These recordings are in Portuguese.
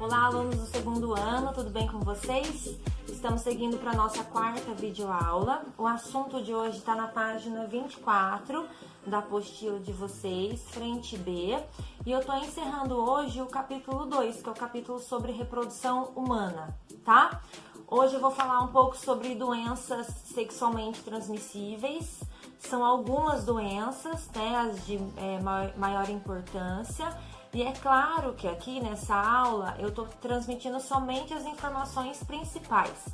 Olá, alunos do segundo ano, tudo bem com vocês? Estamos seguindo para a nossa quarta videoaula. O assunto de hoje está na página 24 da apostila de vocês, frente B. E eu estou encerrando hoje o capítulo 2, que é o capítulo sobre reprodução humana, tá? Hoje eu vou falar um pouco sobre doenças sexualmente transmissíveis. São algumas doenças, né, as de maior importância. E é claro que aqui nessa aula eu estou transmitindo somente as informações principais.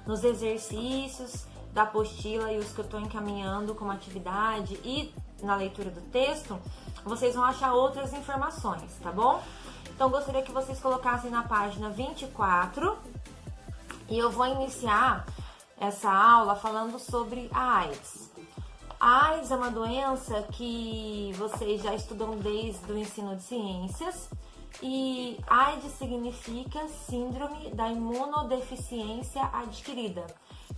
Nos exercícios da apostila e os que eu estou encaminhando como atividade e na leitura do texto, vocês vão achar outras informações, tá bom? Então gostaria que vocês colocassem na página 24 e eu vou iniciar essa aula falando sobre a AIDS. A AIDS é uma doença que vocês já estudam desde o ensino de ciências e AIDS significa Síndrome da Imunodeficiência Adquirida,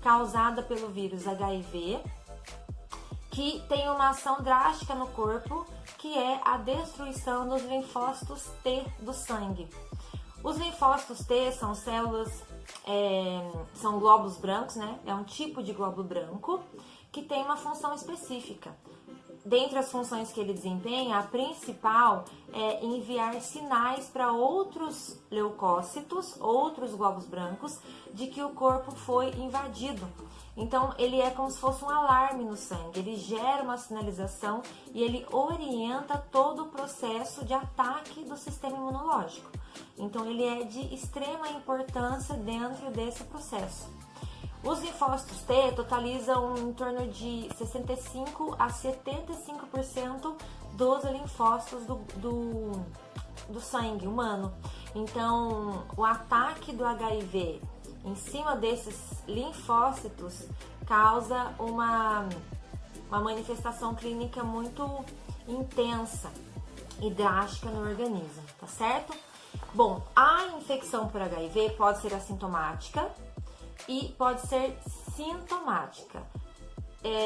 causada pelo vírus HIV, que tem uma ação drástica no corpo, que é a destruição dos linfócitos T do sangue. Os linfócitos T são células, são glóbulos brancos, né? É um tipo de glóbulo branco que tem uma função específica. Dentre as funções que ele desempenha, a principal é enviar sinais para outros leucócitos, outros glóbulos brancos, de que o corpo foi invadido. Então, ele é como se fosse um alarme no sangue, ele gera uma sinalização e ele orienta todo o processo de ataque do sistema imunológico. Então, ele é de extrema importância dentro desse processo. Os linfócitos T totalizam em torno de 65 a 75% dos linfócitos do sangue humano. Então, o ataque do HIV em cima desses linfócitos causa uma manifestação clínica muito intensa e drástica no organismo, tá certo? Bom, a infecção por HIV pode ser assintomática e pode ser sintomática.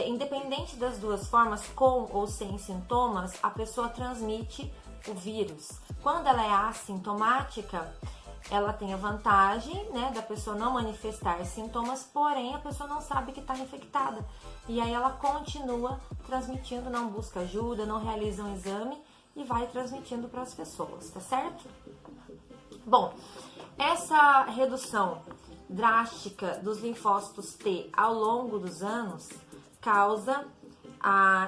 Independente das duas formas, com ou sem sintomas, a pessoa transmite o vírus. Quando ela é assintomática, ela tem a vantagem, né, da pessoa não manifestar sintomas, porém a pessoa não sabe que está infectada. E aí ela continua transmitindo, não busca ajuda, não realiza um exame e vai transmitindo para as pessoas, tá certo? Bom, essa redução drástica dos linfócitos T ao longo dos anos causa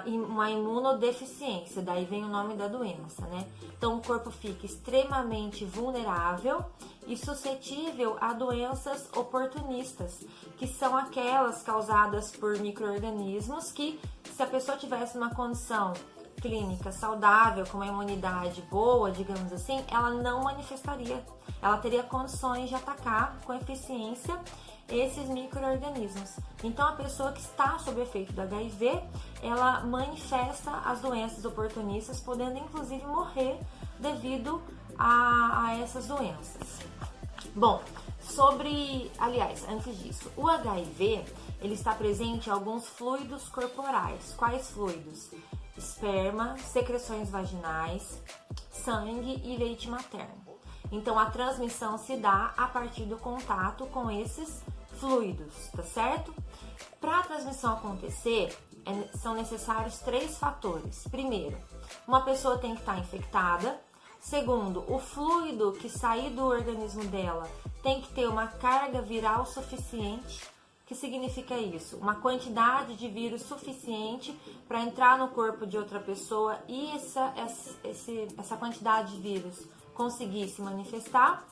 uma imunodeficiência, daí vem o nome da doença, né? Então o corpo fica extremamente vulnerável e suscetível a doenças oportunistas, que são aquelas causadas por micro-organismos que, se a pessoa tivesse uma condição clínica saudável, com uma imunidade boa, digamos assim, ela não manifestaria. Ela teria condições de atacar com eficiência esses micro-organismos. Então, a pessoa que está sob efeito do HIV, ela manifesta as doenças oportunistas, podendo inclusive morrer devido a essas doenças. Bom, aliás, antes disso, o HIV, ele está presente em alguns fluidos corporais. Quais fluidos? Esperma, secreções vaginais, sangue e leite materno. Então, a transmissão se dá a partir do contato com esses fluidos, tá certo? Para a transmissão acontecer, são necessários 3 fatores. Primeiro, uma pessoa tem que estar infectada. Segundo, o fluido que sair do organismo dela tem que ter uma carga viral suficiente. O que significa isso? Uma quantidade de vírus suficiente para entrar no corpo de outra pessoa e essa quantidade de vírus conseguir se manifestar.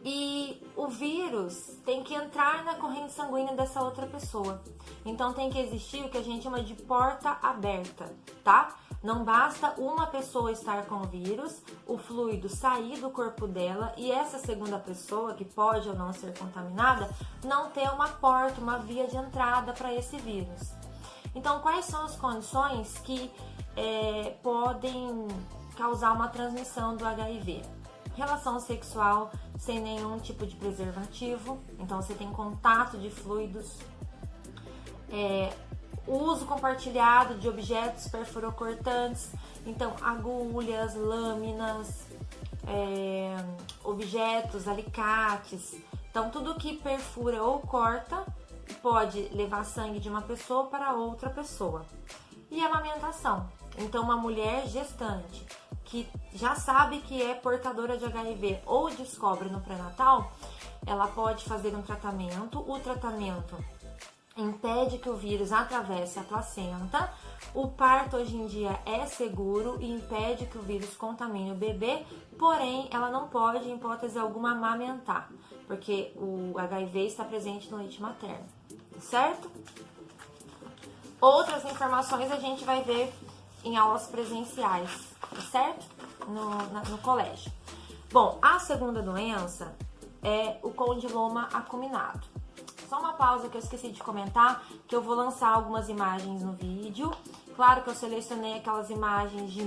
E o vírus tem que entrar na corrente sanguínea dessa outra pessoa. Então tem que existir o que a gente chama de porta aberta, tá? Não basta uma pessoa estar com o vírus, o fluido sair do corpo dela e essa segunda pessoa, que pode ou não ser contaminada, não ter uma porta, uma via de entrada para esse vírus. Então, quais são as condições que podem causar uma transmissão do HIV? Relação sexual sem nenhum tipo de preservativo, então você tem contato de fluidos, uso compartilhado de objetos perfurocortantes, então agulhas, lâminas, objetos, alicates. Então, tudo que perfura ou corta pode levar sangue de uma pessoa para outra pessoa. E a amamentação. Então, uma mulher gestante que já sabe que é portadora de HIV ou descobre no pré-natal, ela pode fazer um tratamento. O tratamento impede que o vírus atravesse a placenta. O parto hoje em dia é seguro e impede que o vírus contamine o bebê, porém ela não pode, em hipótese alguma, amamentar, porque o HIV está presente no leite materno, certo? Outras informações a gente vai ver em aulas presenciais, certo? No colégio. Bom, a segunda doença é o condiloma acuminado. Só uma pausa que eu esqueci de comentar, que eu vou lançar algumas imagens no vídeo. Claro que eu selecionei aquelas imagens de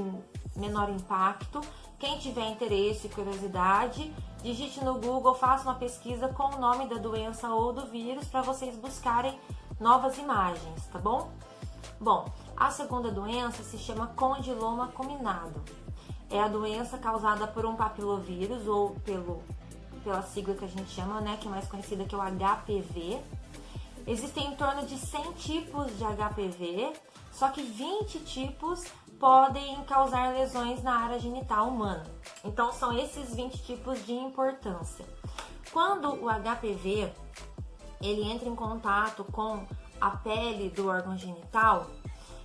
menor impacto. Quem tiver interesse e curiosidade, digite no Google, faça uma pesquisa com o nome da doença ou do vírus para vocês buscarem novas imagens, tá bom? Bom, a segunda doença se chama condiloma acuminado. É a doença causada por um papilovírus ou pela sigla que a gente chama, né, que é mais conhecida, que é o HPV. Existem em torno de 100 tipos de HPV, só que 20 tipos podem causar lesões na área genital humana. Então, são esses 20 tipos de importância. Quando o HPV ele entra em contato com a pele do órgão genital,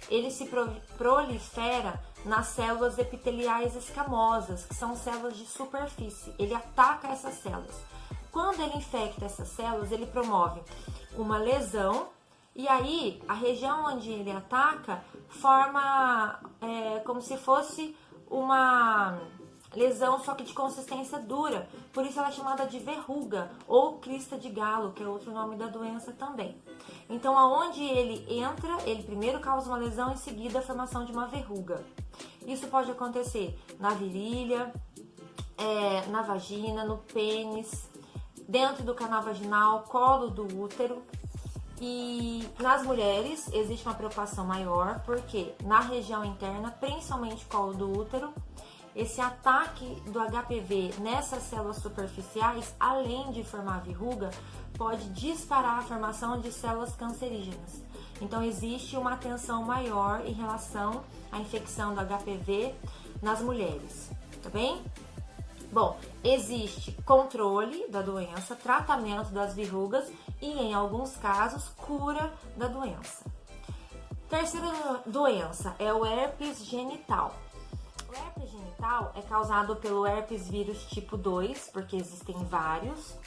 ele se prolifera nas células epiteliais escamosas, que são células de superfície. Ele ataca essas células. Quando ele infecta essas células, ele promove uma lesão, e aí a região onde ele ataca forma como se fosse uma lesão, só que de consistência dura. Por isso ela é chamada de verruga ou crista de galo, que é outro nome da doença também. Então, aonde ele entra, ele primeiro causa uma lesão, em seguida a formação de uma verruga. Isso pode acontecer na virilha, na vagina, no pênis, dentro do canal vaginal, colo do útero. E nas mulheres existe uma preocupação maior, porque na região interna, principalmente colo do útero, esse ataque do HPV nessas células superficiais, além de formar verruga, pode disparar a formação de células cancerígenas. Então existe uma atenção maior em relação à infecção do HPV nas mulheres, tá bem? Bom, existe controle da doença, tratamento das verrugas e, em alguns casos, cura da doença. Terceira doença é o herpes genital. O herpes genital é causado pelo herpes vírus tipo 2, porque existem vários.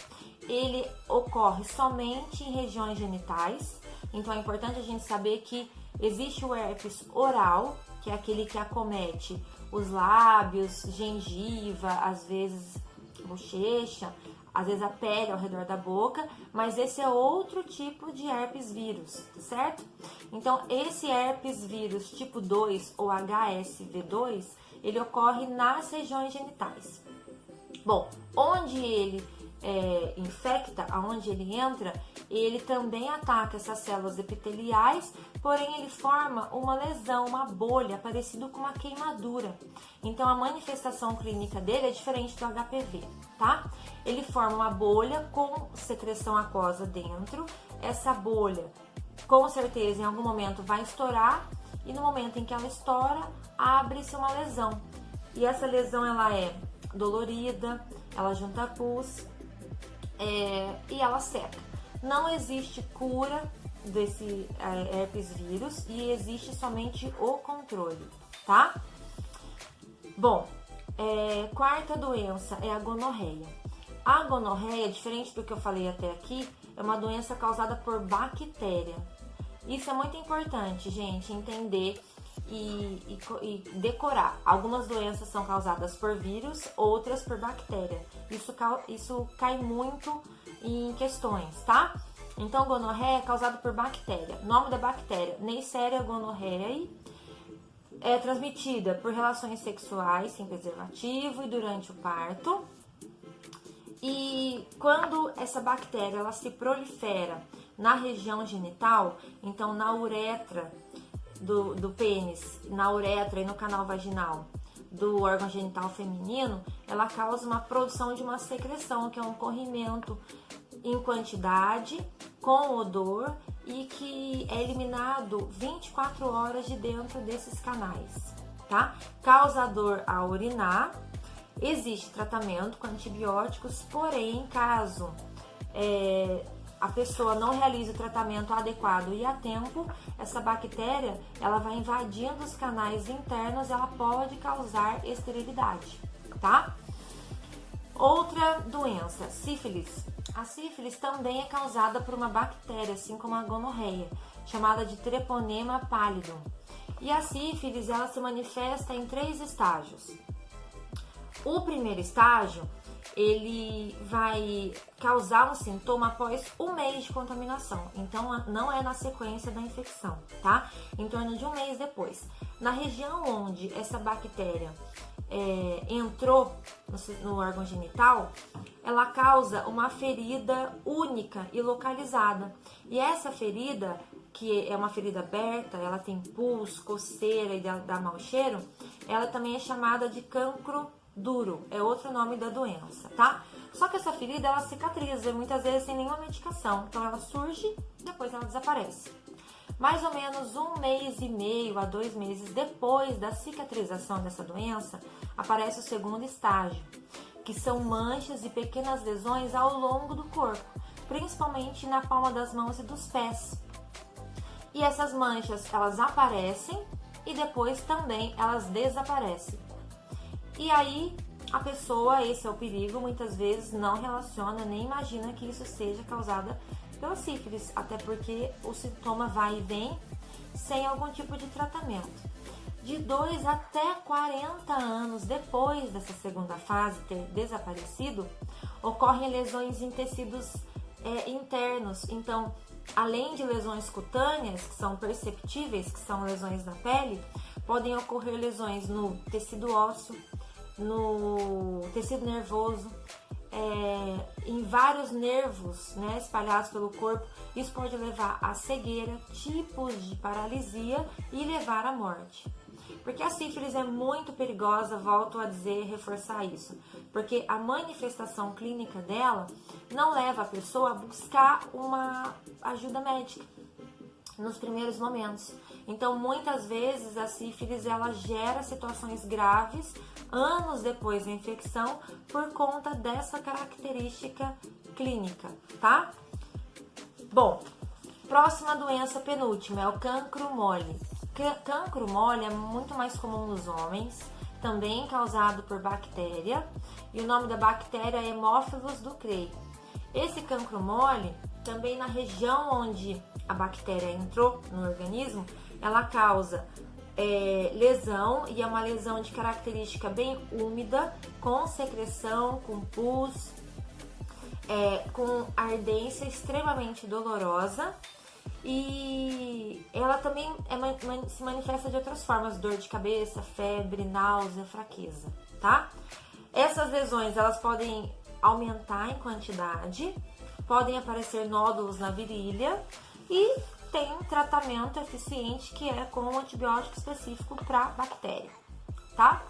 Ele ocorre somente em regiões genitais, então é importante a gente saber que existe o herpes oral, que é aquele que acomete os lábios, gengiva, às vezes bochecha, às vezes a pele ao redor da boca, mas esse é outro tipo de herpes vírus, tá certo? Então, esse herpes vírus tipo 2 ou HSV2, ele ocorre nas regiões genitais. Bom, onde ele infecta, aonde ele entra, ele também ataca essas células epiteliais, porém ele forma uma lesão, uma bolha, parecido com uma queimadura. Então a manifestação clínica dele é diferente do HPV, tá? Ele forma uma bolha com secreção aquosa dentro. Essa bolha, com certeza, em algum momento vai estourar, e no momento em que ela estoura, abre-se uma lesão. E essa lesão, ela é dolorida, ela junta pus, e ela seca. Não existe cura desse herpes vírus e existe somente o controle, tá? Bom, quarta doença é a gonorreia. A gonorreia, diferente do que eu falei até aqui, é uma doença causada por bactéria. Isso é muito importante, gente, entender e decorar. Algumas doenças são causadas por vírus, outras por bactéria. Isso cai muito em questões, tá? Então, gonorreia é causada por bactéria. Nome da bactéria, Neisseria gonorrhoeae. É transmitida por relações sexuais sem preservativo e durante o parto. E quando essa bactéria ela se prolifera na região genital, então na uretra do pênis, na uretra e no canal vaginal, do órgão genital feminino, ela causa uma produção de uma secreção, que é um corrimento em quantidade, com odor e que é eliminado 24 horas de dentro desses canais, tá? Causa dor ao urinar. Existe tratamento com antibióticos, porém, caso a pessoa não realize o tratamento adequado e a tempo, essa bactéria ela vai invadindo os canais internos e ela pode causar esterilidade, tá? Outra doença, sífilis. A sífilis também é causada por uma bactéria, assim como a gonorreia, chamada de Treponema pallidum. E a sífilis ela se manifesta em 3 estágios. O primeiro estágio, ele vai causar um sintoma após 1 mês de contaminação. Então, não é na sequência da infecção, tá? Em torno de 1 mês depois. Na região onde essa bactéria entrou no órgão genital, ela causa uma ferida única e localizada. E essa ferida, que é uma ferida aberta, ela tem pus, coceira e dá mau cheiro, ela também é chamada de cancro duro, é outro nome da doença, tá? Só que essa ferida, ela cicatriza, muitas vezes sem nenhuma medicação. Então, ela surge e depois ela desaparece. Mais ou menos 1 mês e meio a 2 meses depois da cicatrização dessa doença, aparece o segundo estágio, que são manchas e pequenas lesões ao longo do corpo, principalmente na palma das mãos e dos pés. E essas manchas, elas aparecem e depois também elas desaparecem. E aí, a pessoa, esse é o perigo, muitas vezes não relaciona, nem imagina que isso seja causada pela sífilis, até porque o sintoma vai e vem sem algum tipo de tratamento. De 2 até 40 anos depois dessa segunda fase ter desaparecido, ocorrem lesões em tecidos internos. Então, além de lesões cutâneas, que são perceptíveis, que são lesões na pele, podem ocorrer lesões no tecido ósseo, no tecido nervoso, em vários nervos, né, espalhados pelo corpo. Isso pode levar a cegueira, tipos de paralisia e levar à morte. Porque a sífilis é muito perigosa, volto a dizer, reforçar isso, porque a manifestação clínica dela não leva a pessoa a buscar uma ajuda médica nos primeiros momentos. Então, muitas vezes a sífilis ela gera situações graves anos depois da infecção por conta dessa característica clínica, tá? Bom, próxima doença, penúltima, é o cancro mole. Cancro mole é muito mais comum nos homens, também causado por bactéria, e o nome da bactéria é Haemophilus ducreyi. Esse cancro mole, também na região onde a bactéria entrou no organismo, ela causa lesão, e é uma lesão de característica bem úmida, com secreção, com pus, com ardência extremamente dolorosa, e ela também se manifesta de outras formas, dor de cabeça, febre, náusea, fraqueza, tá? Essas lesões, elas podem aumentar em quantidade, podem aparecer nódulos na virilha e tem um tratamento eficiente que é com um antibiótico específico para bactéria, tá?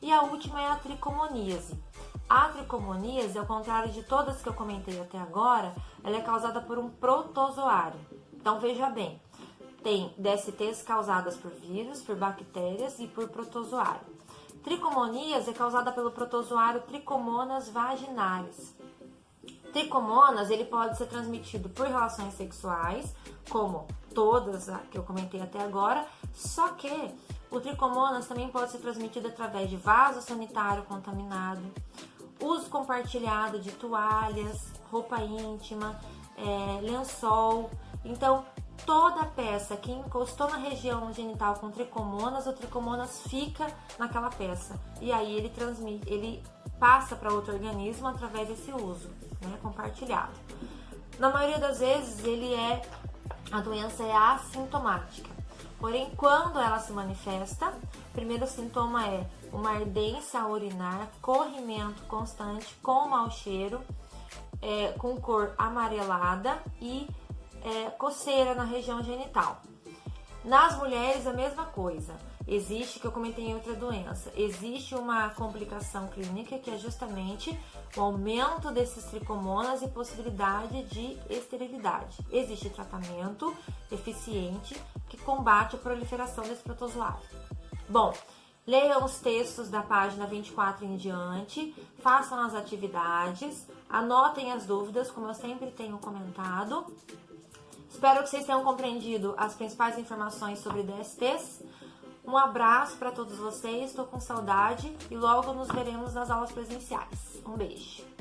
E a última é a tricomoníase. A tricomoníase, ao contrário de todas que eu comentei até agora, ela é causada por um protozoário. Então, veja bem, tem DSTs causadas por vírus, por bactérias e por protozoário. Tricomoníase é causada pelo protozoário Trichomonas vaginalis. Trichomonas, ele pode ser transmitido por relações sexuais, como todas que eu comentei até agora, só que o Trichomonas também pode ser transmitido através de vaso sanitário contaminado, uso compartilhado de toalhas, roupa íntima, lençol. Então, toda peça que encostou na região genital com tricomonas, o tricomonas fica naquela peça. E aí ele passa para outro organismo através desse uso, né, compartilhado. Na maioria das vezes, a doença é assintomática. Porém, quando ela se manifesta, o primeiro sintoma é uma ardência a urinar, corrimento constante, com mau cheiro, com cor amarelada e coceira na região genital. Nas mulheres, a mesma coisa. existe, que eu comentei em outra doença, existe uma complicação clínica que é justamente o aumento desses tricomonas e possibilidade de esterilidade. Existe tratamento eficiente que combate a proliferação desse protozoário. Bom, leiam os textos da página 24 em diante, façam as atividades, anotem as dúvidas, como eu sempre tenho comentado. Espero que vocês tenham compreendido as principais informações sobre DSTs. Um abraço para todos vocês, estou com saudade e logo nos veremos nas aulas presenciais. Um beijo!